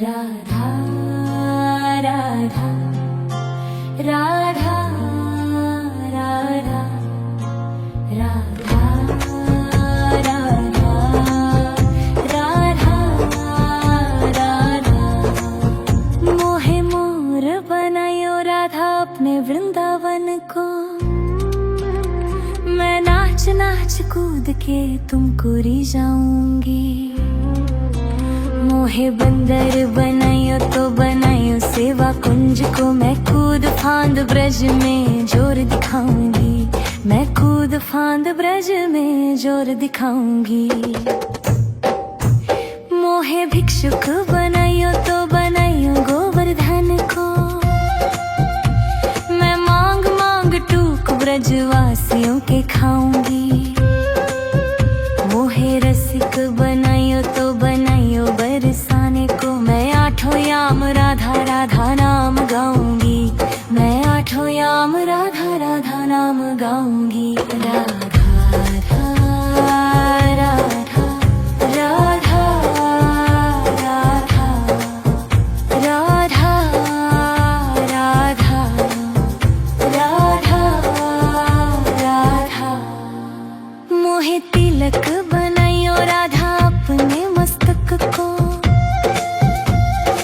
राधा राधा राधा राधा राधा राधा राधा मोहे मोर बनायो राधा अपने वृंदावन को। मैं नाच नाच कूद के तुमको रिझाऊंगी। मोहे बंदर बनायो तो बनायो सेवा कुंज को। मैं कूद फांद ब्रज में जोर दिखाऊंगी। मैं कूद फांद ब्रज में जोर दिखाऊंगी। मोहे भिक्षुक बनायो तो बनायो गोवर्धन को। मैं मांग मांग टूक ब्रजवासियों के खाऊंगी। मोहे रसिक बनायो तो बनायो बरसाने को। मैं आठों याम राधा राधा नाम गाऊंगी। मैं आठों याम राधा राधा नाम गाऊंगी। राधा राधा राधा राधा राधा राधा राधा राधा। मोहे तिलक बनायो राधा अपने मस्तक को।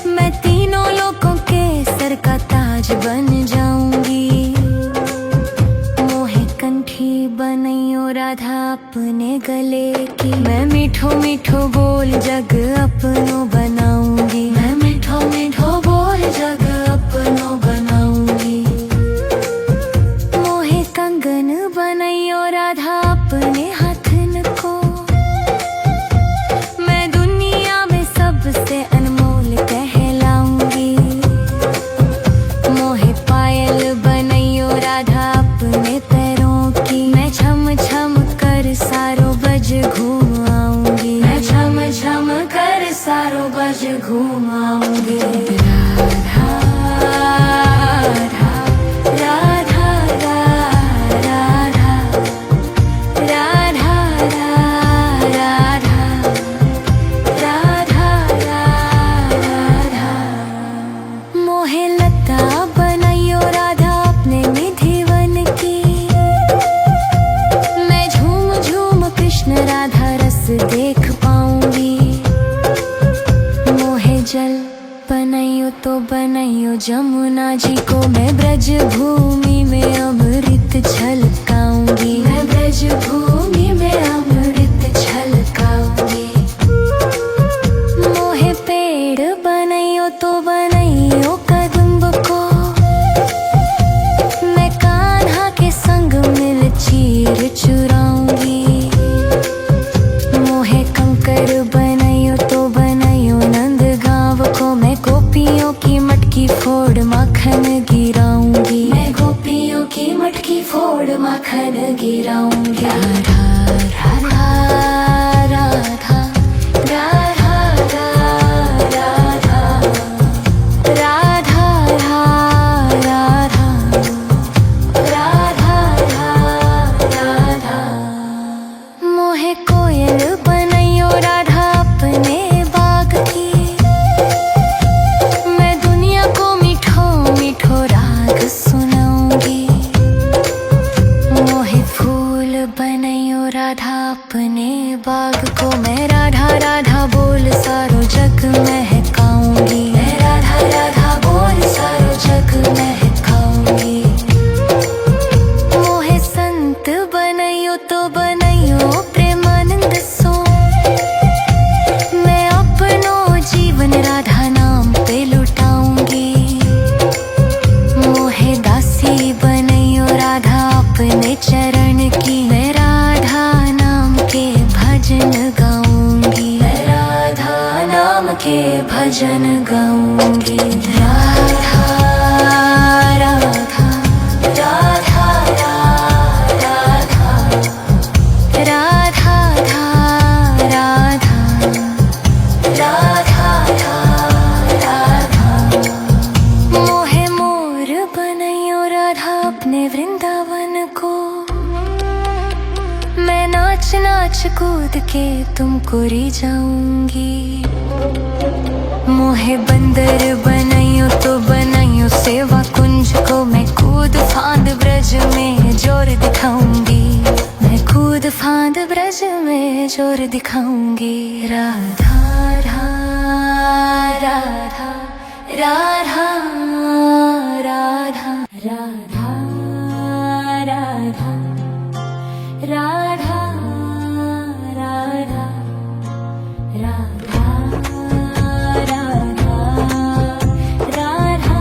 मैं तीनों लोगों के सर का ताज बन जाऊंगी। मोहे कंठी बनायो राधा अपने गले की। मैं मीठो मीठो बोल जग अपनो बनाऊंगी। मैं मीठो मीठो बोल जग अपनो बनाऊंगी। मोहे कंगन बनायो राधा अपने हाथन को। मैं दुनिया में सबसे अनमोल कहलाऊंगी। मोहे पायल बनायो राधा अपने पैरों की। मैं छम छम कर सारो बज घूम आऊंगी। मैं छम छम कर सारो बज घूम आऊंगी। राधा राधा राधा राधा राधा राधा राधा। मोहे लता बनायो राधा अपने निधिवन की। मैं झूम झूम कृष्ण राधा रस देख पाऊंगी। मोहे जल बनायो तो बनायो जमुना जी को। मैं ब्रज भूमि में अमृत छलकाऊंगी। मैं ब्रज भूमि में अमृत छलकाऊंगी। मोहे पेड़ बनायो तो बनायो कदम्ब को। मैं कान्हा के संग मिल चीर चुराऊंगी। मोहे कंकर बनायो तो बनायो नंद गांव को। मैं गोपियों की मटकी फोड़ माखन गिराऊंगी। मैं गोपियों की मटकी फोड़ माखन गिराऊंगी। राधा राधा राधा राधा राधा राधा राधा राधा राधा। मोहे कोयल बनायो राधा अपने बाग की। मैं दुनिया को मीठो मीठो राग सुनाऊंगी। मोहे फूल बनायो राधा अपने बाग को। मैं राधा राधा बोल सारो जग महकाऊंगी। मैं राधा राधा बोल सारो जग महकाऊंगी। मोहे संत बनायो तो बनायो प्रेमानंद सो। मैं अपनो जीवन राधा नाम पे लुटाऊंगी। मोहे दासी बनायो राधा अपने चरण की। मैं राधा नाम के भजन गाऊंगी। मैं राधा नाम के भजन गाऊंगी। राधा राधा राधा राधा राधा राधा राधा। मोहे मोर बनायो राधा अपने वृंदावन को। मैं नाच नाच कूद के तुमको रिझाऊंगी। मोहे बंदर बनाइयो तो बनाइयो सेवा कुंज को, मैं कूद फांद ब्रज में जोर दिखाऊंगी। मैं कूद फांद ब्रज में जोर दिखाऊंगी। राधा राधा राधा राधा राधा राधा राधा राधा राधा राधा राधा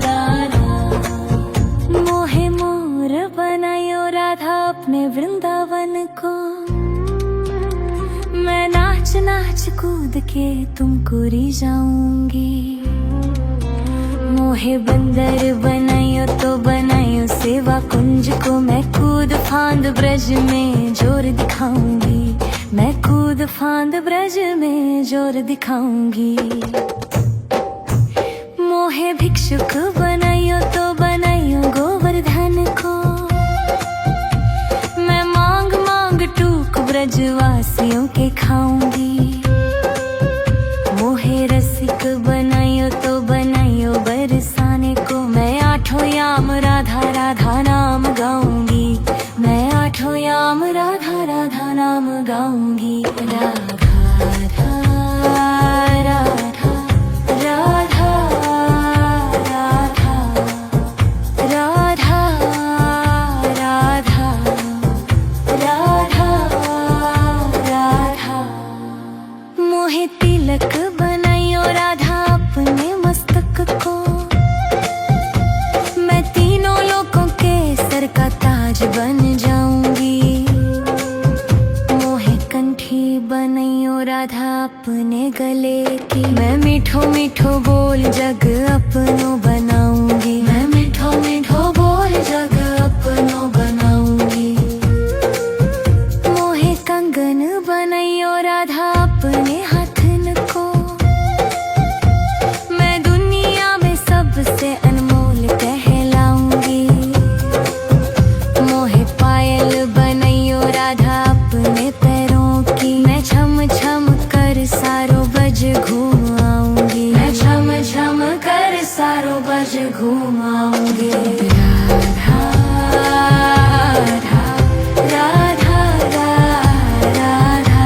राधा। मोहे मोर बनायो राधा अपने वृंदावन को, मैं नाच नाच कूद के तुमको रिझाऊंगी। मोहे बंदर बनाइयो तो बनाइयो सेवा कुंज को, मैं कूद फांद ब्रज में जोर दिखाऊंगी। मैं कूद फांद ब्रज में जोर दिखाऊंगी। मोहे भिक्षुक बनाइयो तो बनाइयो गोवर्धन को, मैं मांग मांग टूक ब्रजवासियों के खाऊंगी। मोहे रसिक बनाइयो तो बनाइयो बरसाने को, मैं आठों याम राधा राधा नाम गाऊंगी। मैं आठों याम राधा राधा नाम गाऊंगी। राधा राधा राधा राधा राधा राधा राधा राधा। मोहे तिलक बनाइयो राधा अपने मस्तक को, मैं तीनों लोगों के सर का ताज बन जाऊंगी। मोहे कंठी बनाइयो राधा अपने गले की, मैं मीठो मीठो बोल जग अपनो बनाऊंगी। मैं मीठो मीठो बोल जग अपनो बनाऊंगी। मोहे कंगन बनाइयो राधा अपने हाथन को, मैं दुनिया में सबसे अनमोल कहलाऊंगी। मोहे पायल बनाइयो राधा अपने पैरों की, मैं छम छम कर सारो बज घूम आऊंगी। मैं छम छम कर सारो बज घूम आऊंगी। राधा राधा राधा राधा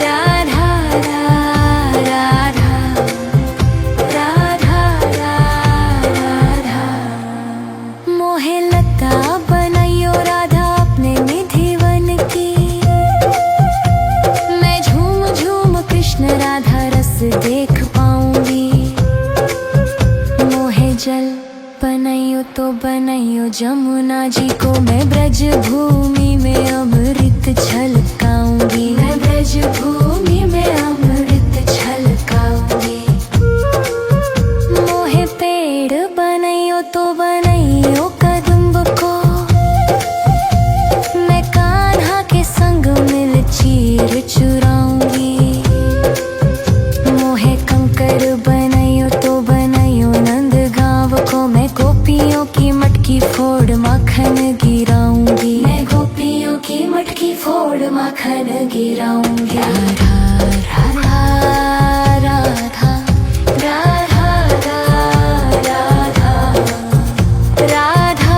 राधा राधा राधा राधा। मोहे लता बनाइयो राधा अपने निधि वन की, मैं झूम झूम कृष्ण राधा रस देख पाऊंगी। मोहे जल बनाइयो तो बनाइयो जमुना जी को, मैं ब्रज भूमि में अमृत छलकाऊंगी। मैं ब्रज भूमि में अमृत छलकाऊंगी। मोहे पेड़ बनाइयो तो बनाइयो कदम्ब को, मैं कान्हा के संग मिल चीर चुराऊंगी। मोहे कंकर बनाइयो तो बनाइयो नंद गांव को, मैं गोपियों की मटकी फोड़ माखन गिराऊंगी। मैं गोपियों की मटकी फोड़ माखन गिराऊंगी। राधा राधा राधा राधा राधा राधा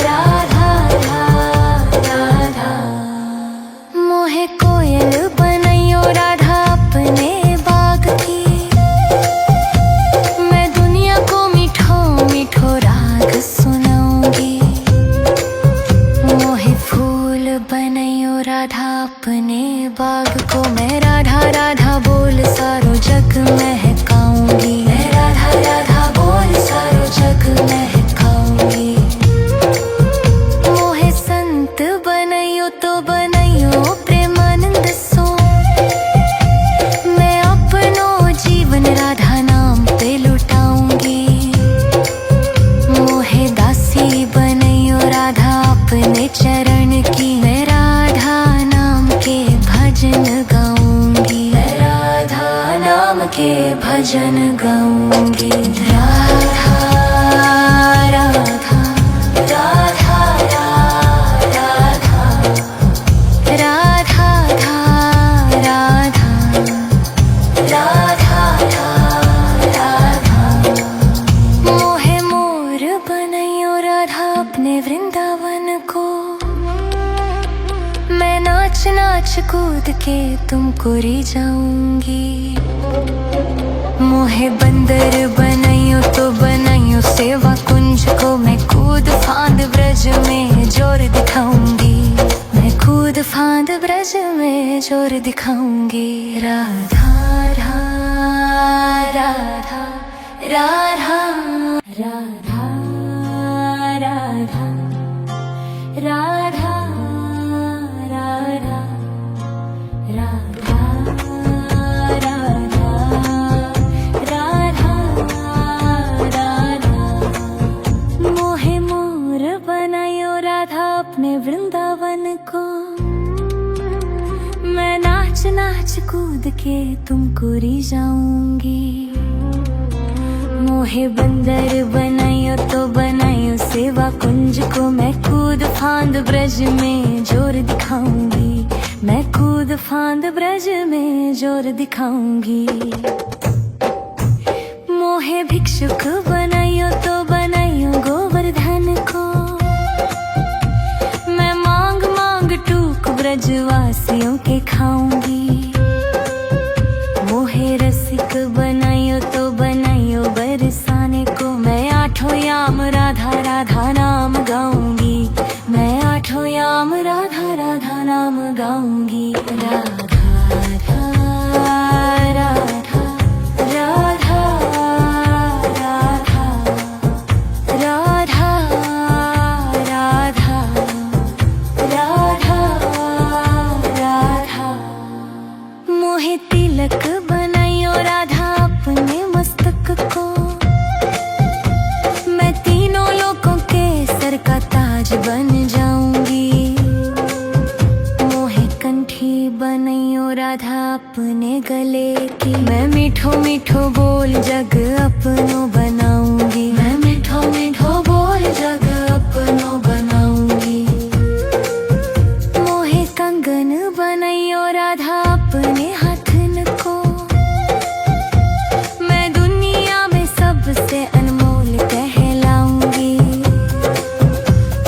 राधा राधा राधा। मोहे कोयल बनाइयो राधा अपने बाग की, मैं दुनिया को मीठो मीठो राग सुनाऊंगी। मोहे फूल बनाइयो राधा अपने बाग को, मैं राधा राधा बोल सारो जग महकाऊंगी। मैं राधा राधा बोल सारो जग महकाऊंगी। मोहे संत बनाइयो तो बनाइयो प्रेमानंद सो, मैं अपनो जीवन राधा नाम पे लुटाऊंगी। मोहे दासी बनाइयो राधा अपने चरण की, मैं राधा नाम के भजन गाऊंगी। मैं राधा नाम के भजन गाऊंगी। राधा राधा राधा कूद के तुमको री जाऊंगी। मोहे बंदर बनाइयो तो बनाइयो सेवा कुंज को, मैं कूद फांद ब्रज में जोर दिखाऊंगी। मैं कूद फांद ब्रज में जोर दिखाऊंगी। राधा राधा राधा राधा राधा राधा राधा राधा राधा राधा राधा। मोहे मोर बनायो राधा अपने वृंदावन को, मैं नाच नाच कूद के तुमको री जाऊंगी। मोहे बंदर बनायो तो बनायो सेवा कुंज को, मैं कूद फांद ब्रज में जोर दिखाऊंगी। मैं कूद फांद ब्रज में जोर दिखाऊंगी। मोहे भिक्षुक बनायो तो बनायो गोवर्धन को, मैं मांग मांग टूक ब्रजवासियों के खाऊंगी। मोहे रसिक बनायो तो बनायो बरसाने को, मैं आठों याम राधा राधा नाम गाऊंगी। मैं आठों याम राधा राधा नाम गाऊंगी। राधा राधा राधा राधा राधा राधा राधा राधा। मोहे तिलक बनायो राधा अपने मस्तक को, मैं तीनों लोगों के सर का ताज बन जाऊंगी। मोहे कंठी बनायो राधा अपने गले की, मैं मीठो मीठो बोल जग अपनो बनाऊंगी। मैं मीठो मीठो बोल जग अपनो बनाऊंगी। मोहे कंगन बनायो राधा अपने हाथन को, मैं दुनिया में सबसे अनमोल कहलाऊंगी।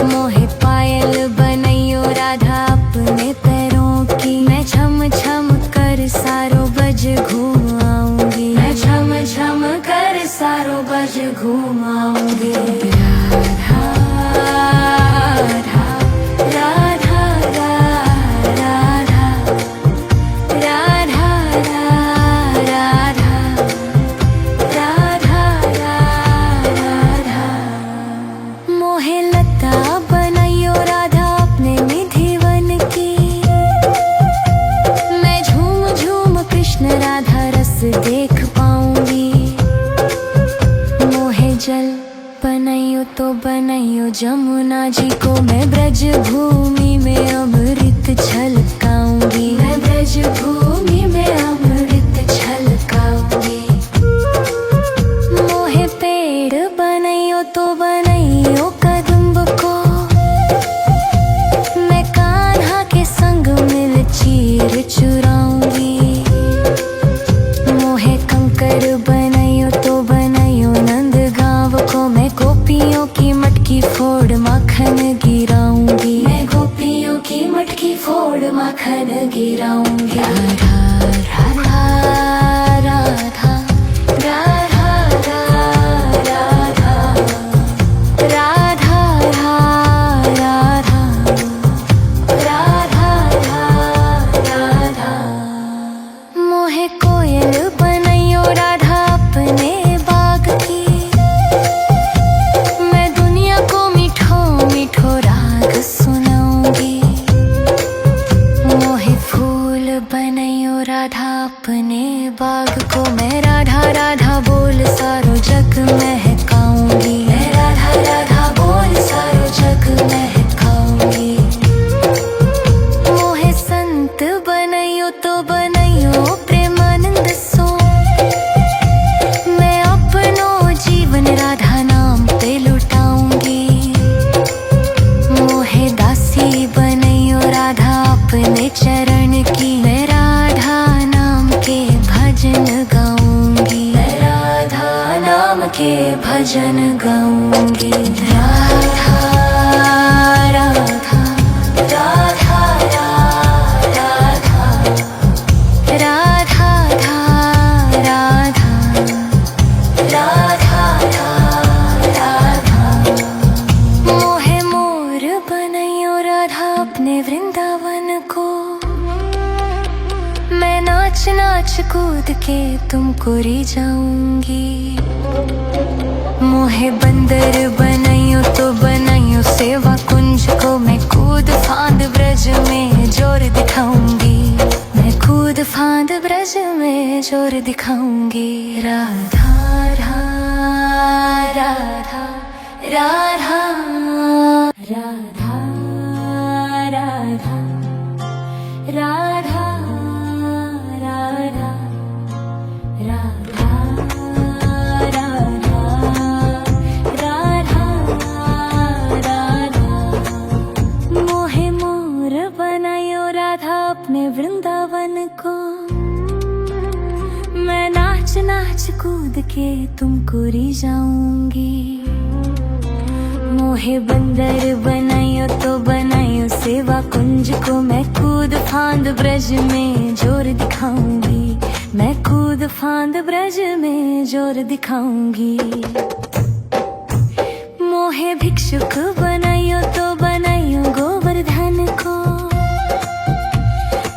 मोहे पायल बनायो राधा अपने पैरों की, मैं छम छम कर सारो बज घूम आऊंगी। मैं छम छम कर सारो बज घूम आऊंगी। राधा राधा राधा राधा राधा राधा राधा राधा। मोहे लता बनायो राधा अपने निधिवन की, मैं झूम झूम कृष्ण राधा रस देख पाऊंगी। मोहे जल बनायो तो बनायो जमुना जी को, मैं ब्रज भूमि में अमृत छलकाऊंगी। मैं ब्रज भूमि में अमृत छलकाऊंगी। मोहे पेड़ बनायो तो बनायो कदम्ब को, मैं कान्हा के संग मिल चीर चुराऊंगी। मोहे कंकर बनायो तो बनायो नंद गांव को, मैं गोपियों की मटकी फोड़ माखन गिराऊंगी। मैं गोपियों की मटकी फोड़ माखन गिराऊंगी। राधा राधा राधा राधा राधा राधा राधा राधा राधा। मोहे कोयल बनायो राधा अपने बाग की, मैं दुनिया को मीठो मीठो राग सुनाऊंगी। मोहे फूल बनायो राधा अपने बाग को, मैं राधा राधा बोल सारो जग महकाऊंगी। मैं राधा राधा बोल सारो जग महकाऊंगी। मोहे संत बनायो तो बनायो प्रेमानंद सो, मैं अपनो जीवन राधा नाम पे लुटाऊंगी। मोहे दासी बनायो राधा अपने चरण की, मैं राधा नाम के भजन गाऊंगी। मैं राधा नाम के भजन गाऊंगी। राधा राधा राधा राधा नाच नाच कूद के तुमको री जाऊंगी। मोहे बंदर बनाइयो तो बनाइयो सेवा कुंज को, मैं कूद फांद ब्रज में जोर दिखाऊंगी। मैं कूद फांद ब्रज में जोर दिखाऊंगी। राधा राधा राधा राधा राधा राधा राधा राधा राधा राधा। मोहे मोर बनायो राधा अपने वृंदावन को, मैं नाच नाच कूद के तुमको री जाऊंगी। मोहे बंदर बनाइयो तो बनाइयो सेवा कुंज को, मैं कूद फांद ब्रज में जोर दिखाऊंगी। मैं कूद फांद ब्रज में जोर दिखाऊंगी। मोहे भिक्षुक बनाइयो तो बनाइयो गोवर्धन को,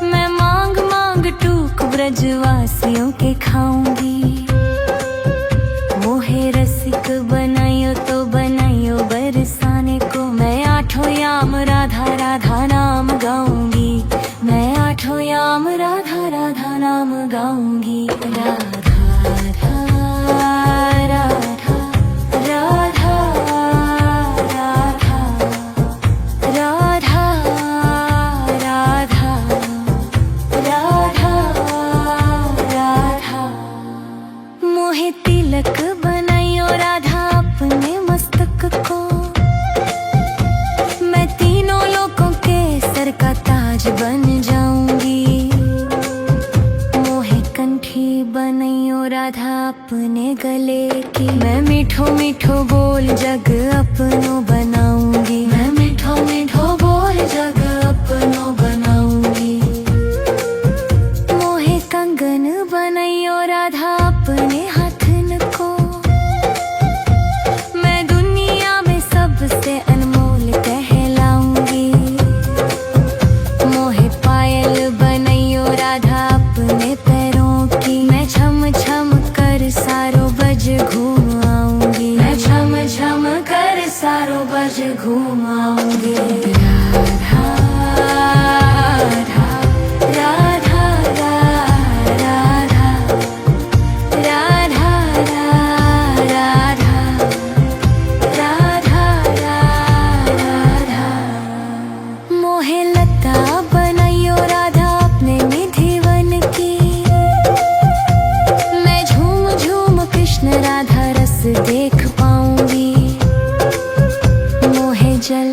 मैं मांग मांग टूक ब्रजवासियों के खाऊंगी। मोहे रसिक बनाइयो तो बनाइयो बरसाने को, मैं आठों याम राधा राधा नाम गाऊंगी। मैं आठों याम राधा राधा नाम गाऊंगी। राधा राधा राधा राधा राधा राधा राधा राधा। मोहे तिलक बनाइयो राधा अपने मस्तक को, मैं तीनों लोगों के सर का ताज बन जाऊंगी। मोहे कंठी बनाइयो राधा अपने गले की, मैं मीठो मीठो बोल जग अपनो बनाऊंगी। मैं मीठो मीठो बोल जग अपनो बनाऊंगी। मोहे कंगन बनाइयो राधा अपने हाथन को, मैं दुनिया में सबसे अनमोल कहलाऊंगी। मोहे पायल बनाइयो राधा अपने पैरों की, मैं छम छम कर सारो बज घूम आऊंगी। मैं छम छम कर सारो बज घूम आऊंगी। राधा राधा राधा राधा राधा राधा राधा। मोहे लता बनाइयो राधा अपने निधिवन की, मैं झूम झूम कृष्ण राधा रस देख पाऊंगी। मोहे जल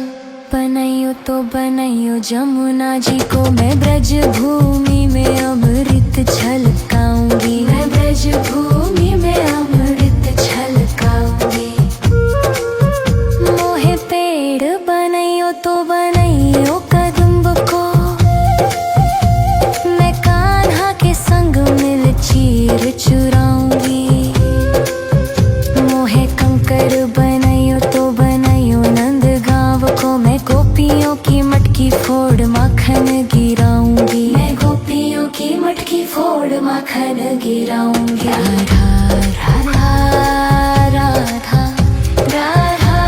बनाइयो तो बनाइयो जमुना जी को, मैं ब्रज भूमि में अमृत छलकाऊंगी। मैं ब्रज भूमि में अमृत छलकाऊंगी। मोहे पेड़ बनाइयो तो बनाइयो कदम्ब को, मैं कान्हा के संग मिल चीर चुराऊंगी। मोहे कंकर बनाइयो तो बनाइयो नंद गाँव को, मैं गोपियों की मटकी फोड़ माखन गिराऊंगी। मैं गोपियों की मटकी फोड़ माखन गिराऊंगी। राधा राधा राधा राधा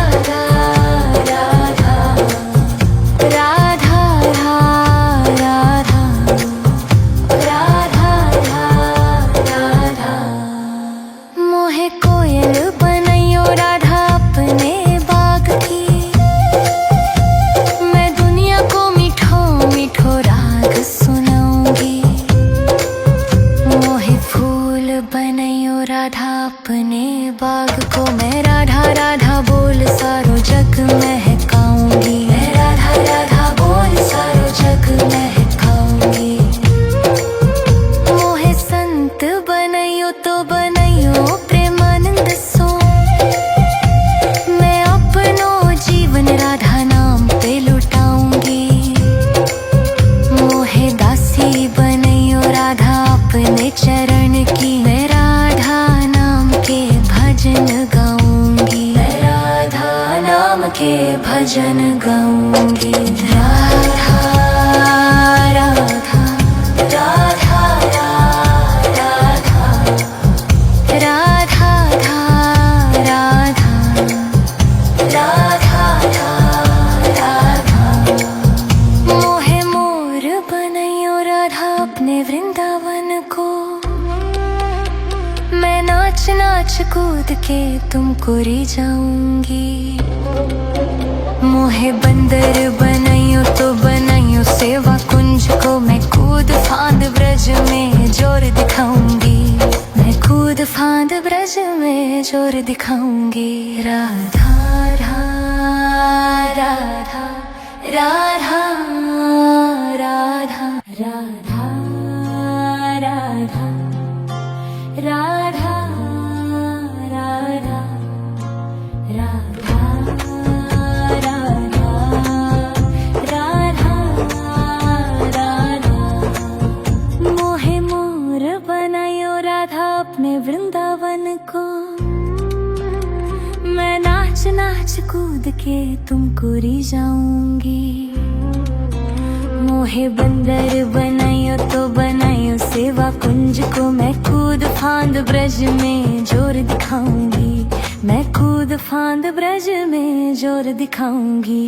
राधा राधा राधा राधा राधा। मोहे कोयल बनाइयो राधा अपने बाग की, मैं दुनिया को मीठो मीठो राग सुनाऊंगी। मोहे फूल बनाइयो राधा अपने बाग को, मैं राधा राधा बोल सारो जग महकाऊंगी। मैं राधा राधा बोल सारो जग महकाऊंगी। मोहे संत बनाइयो तो बनाइयो प्रेमानंद सो, मैं अपनो जीवन राधा नाम पे लुटाऊंगी। मोहे दासी बनाइयो राधा अपने चरण की, मैं राधा नाम के भजन गाऊंगी। मैं राधा नाम के भजन गाऊंगी। राधा राधा राधा राधा वृंदावन को। मैं नाच नाच कूद के तुमको री जाऊंगी। मोहे बंदर बनाइयो तो बनाइयो सेवा कुंज को। मैं कूद फांद ब्रज में जोर दिखाऊंगी। मैं कूद फांद ब्रज में जोर दिखाऊंगी। राधा राधा राधा राधा राधा राधा राधा राधा राधा राधा राधा। मोहे मोर बनायो राधा अपने वृंदावन को। मैं नाच नाच कूद के तुमको री जाऊंगी। मोहे बंदर बनाइयो तो बनाइयो सेवा कुंज को। मैं कूद फांद ब्रज में जोर दिखाऊंगी। मैं कूद फांद ब्रज में जोर दिखाऊंगी।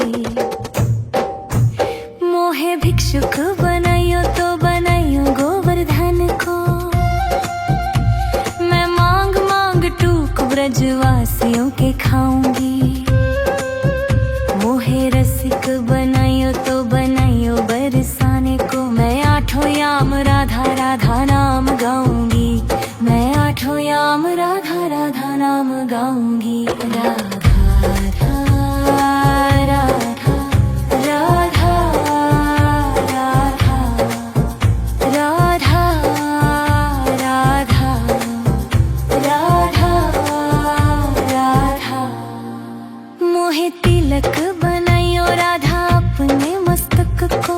मोहे भिक्षुक बनाइयो तो बनाइयो गोवर्धन को। मैं मांग मांग टूक ब्रजवासियों के खाऊंगी। मोहे रसिक बनाइयो तो बनाइयो बरसाने को। मैं आठों याम राधा राधा नाम गाऊंगी। मैं आठों याम राधा राधा नाम गाऊंगी। राधा राधा राधा राधा राधा राधा राधा राधा। मोहे तिलक बनाइयो राधा अपने मस्तक को।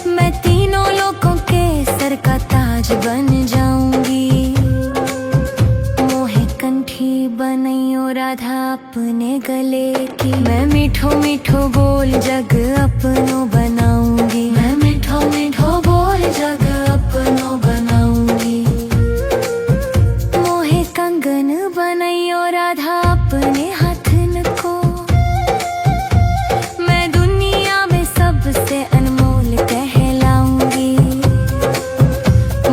मैं तीनों लोगों के सर का ताज बन जाऊंगी। मोहे कंठी बनाइयो राधा अपने गले की। मैं मीठो मीठो बोल जग अपनो बनाऊंगी। मैं मीठो मीठो बोल जग अपनो बनाऊंगी। मोहे कंगन बनाइयो राधा अपने हाथन को। मैं दुनिया में सबसे अनमोल कहलाऊंगी।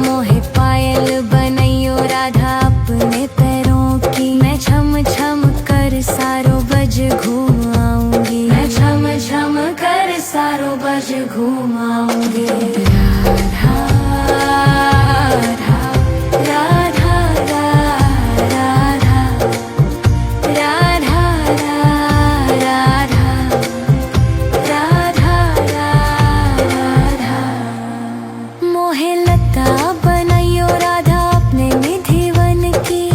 मोहे पायल बनाइयो राधा अपने पैरों की। मैं छम छम कर सारो बज घूम आऊंगी। मैं छम छम कर सारो बज घूम आऊंगी। राधा राधा राधा राधा राधा राधा राधा। मोहे लता बनाइयो राधा अपने निधिवन की।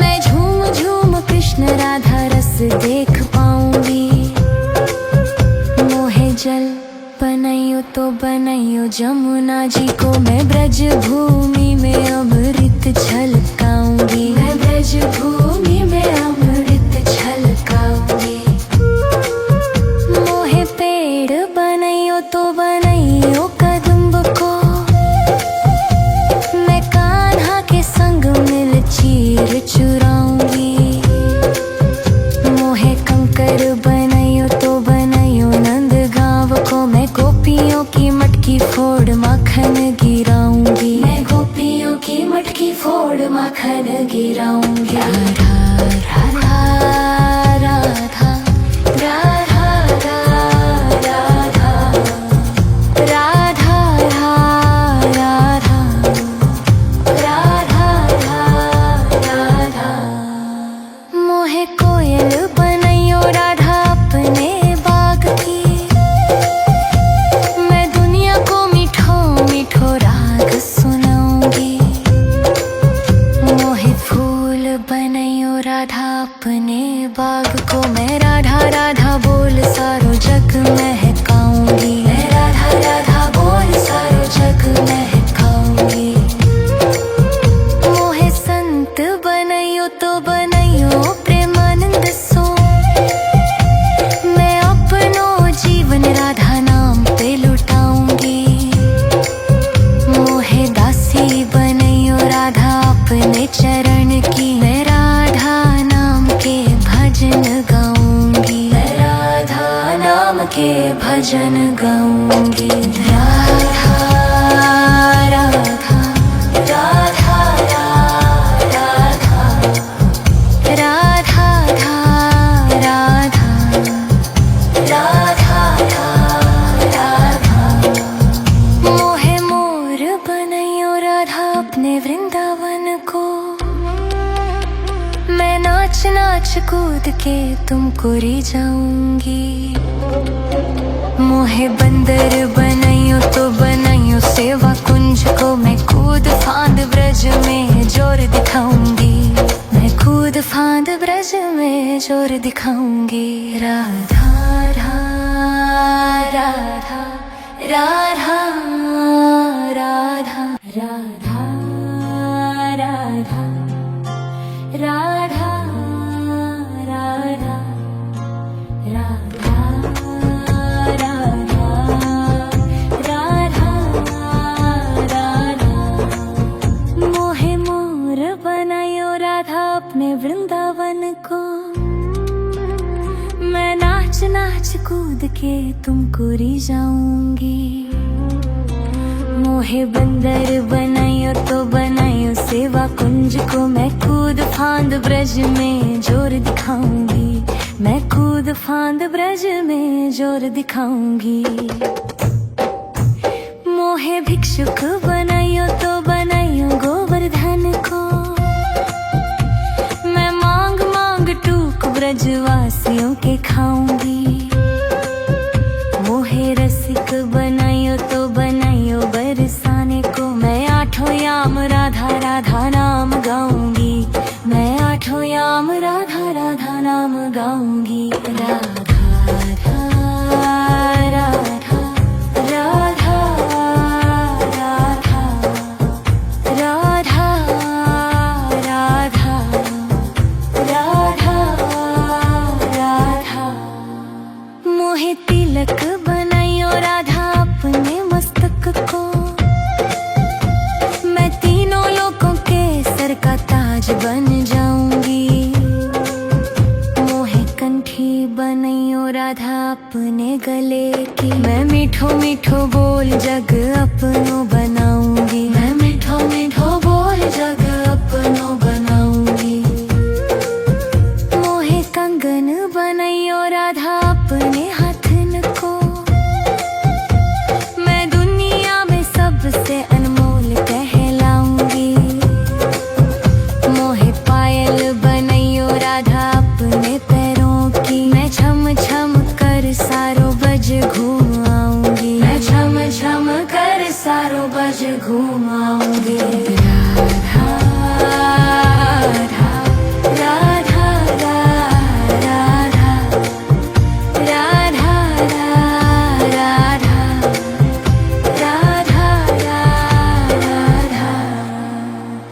मैं झूम झूम कृष्ण राधा रस देख पाऊंगी। मोहे जल बनाइयो तो बनाइयो जमुना जी को। मैं ब्रज भूमि में अमृत छलकाऊंगी। मैं ब्रज भूमि में अमृत छलकाऊंगी। मोहे पेड़ बनाइयो तो बनाइयो कदम्ब को। मैं कान्हा के संग मिल चीर चुराऊंगी। मोहे कंकर बनाइयो तो बनाइयो नंद गांव को। मैं गोपियों की मटकी फोड़ माखन गिराऊंगी। मैं गोपियों की मटकी फोड़ माखन गिराऊंगी। राधा राधा राधा राधा राधा राधा राधा राधा राधा। मोहे कोयल बनाइयो राधा अपने बाग की। मैं दुनिया को मीठो मीठो राग सुनाऊंगी। मोहे फूल बनाइयो राधा अपने बाग को। मैं राधा राधा बोल सारो जग महकाऊंगी। मैं राधा राधा बोल सारो जग महकाऊंगी। मोहे संत बनाइयो तो बनाइयो प्रेमानंद सो। मैं अपनो जीवन राधा नाम पे लुटाऊंगी। मोहे दासी बनाइयो राधा अपने चरण की। मैं राधा नाम के भजन गाऊंगी। मैं राधा नाम के भजन गाऊंगी। कूद के तुमको री जाऊंगी। मोहे बंदर बनाइयो तो बनाइयो सेवा कुंज को, मैं कूद फांद ब्रज में जोर दिखाऊंगी। मैं कूद फांद ब्रज में जोर दिखाऊंगी। राधा राधा राधा राधा राधा राधा राधा राधा राधा राधा राधा। मोहे मोर बनायो राधा अपने वृंदावन को, मैं नाच नाच कूद के तुमको री जाऊंगी। मोहे बंदर बनाइयो तो बनाइयो सेवा कुंज को, मैं कूद फांद ब्रज में जोर दिखाऊंगी। मैं कूद फांद ब्रज में जोर दिखाऊंगी। मोहे भिक्षुक बनाइयो तो बनाइयो गोवर्धन को, मैं मांग मांग टूक ब्रजवासियों के खाऊंगी। मोहे रसिक बनाइयो तो बनाइयो बरसाने को, मैं आठों याम राधा राधा नाम गाऊंगी। मैं आठों याम राधा राधा नाम गाऊंगी। राधा राधा राधा राधा राधा राधा राधा राधा। मोहे तिलक बनाइयो राधा अपने मस्तक को, मैं तीनों लोगों के सर का ताज बन जाऊंगी। मोहे कंठी बनाइयो राधा अपने गले की, मैं मीठो मीठो बोल जग अपनो बनाऊंगी। मैं मीठो मीठो बोल जग अपनो बनाऊंगी। मोहे कंगन बनाइयो राधा अपने हाथन को, मैं दुनिया में सबसे अनमोल कहलाऊंगी। मोहे पायल बनाइयो राधा अपने पैरों की, मैं छम छम कर सारो बज घूम आऊंगी। मैं छम छम कर सारो बज घूम आऊंगी। राधा राधा राधा राधा राधा राधा राधा।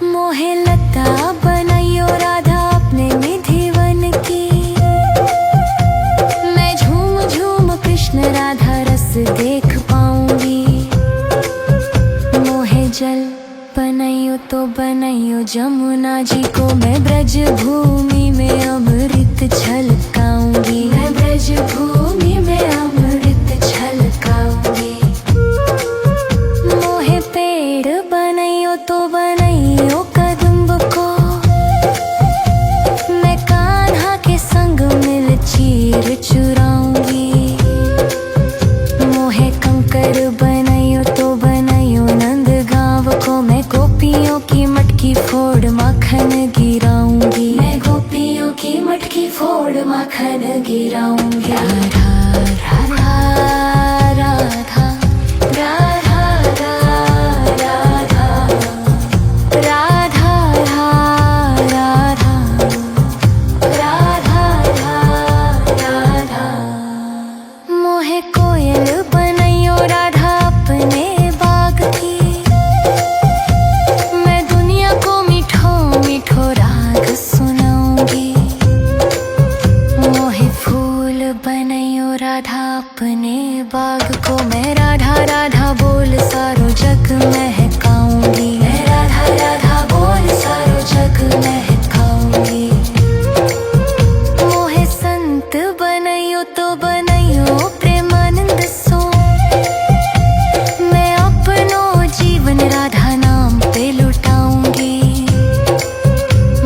मोहे लता बनाइयो राधा अपने निधिवन की, मैं झूम झूम कृष्ण राधा रस देख पाऊंगी। मोहे जल बनाइयो तो बनाइयो जमुना जी को, मैं ब्रज भूमि में अमृत छलकाऊंगी। मैं ब्रज भूमि में अमृत छलकाऊंगी। मोहे पेड़ बनाइयो तो बनाइयो कदम्ब को, मैं कान्हा के संग मिल चीर चुराऊंगी। मोहे कंकर बनाइयो तो बनाइयो नंद गांव को, मैं गोपियों की मटकी फोड़ माखन गिराऊंगी। मैं गोपियों की मटकी फोड़ माखन गिराऊंगी। राधा राधा राधा राधा राधा राधा राधा राधा राधा। मोहे कोयल बनाइयो राधा अपने बाग की, मैं दुनिया को मीठो मीठो राग सुनाऊंगी। मोहे फूल बनाइयो राधा अपने बाग को, मैं राधा राधा बोल सारो जग महकाऊंगी। मैं राधा राधा बोल सारो जग महकाऊंगी। मोहे संत बनाइयो तो बनाइयो प्रेमानंद सो, मैं अपनो जीवन राधा नाम पे लुटाऊंगी।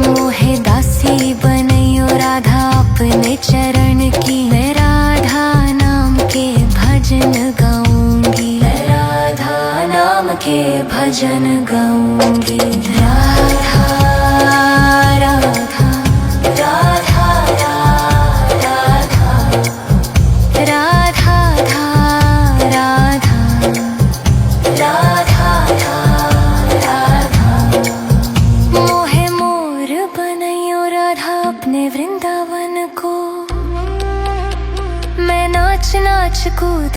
मोहे दासी बनाइयो राधा अपने चरण की, मैं राधा नाम के भजन गाऊंगी। मैं राधा नाम के भजन गाऊंगी। राधा राधा राधा अपने वृंदावन को। मैं नाच नाच कूद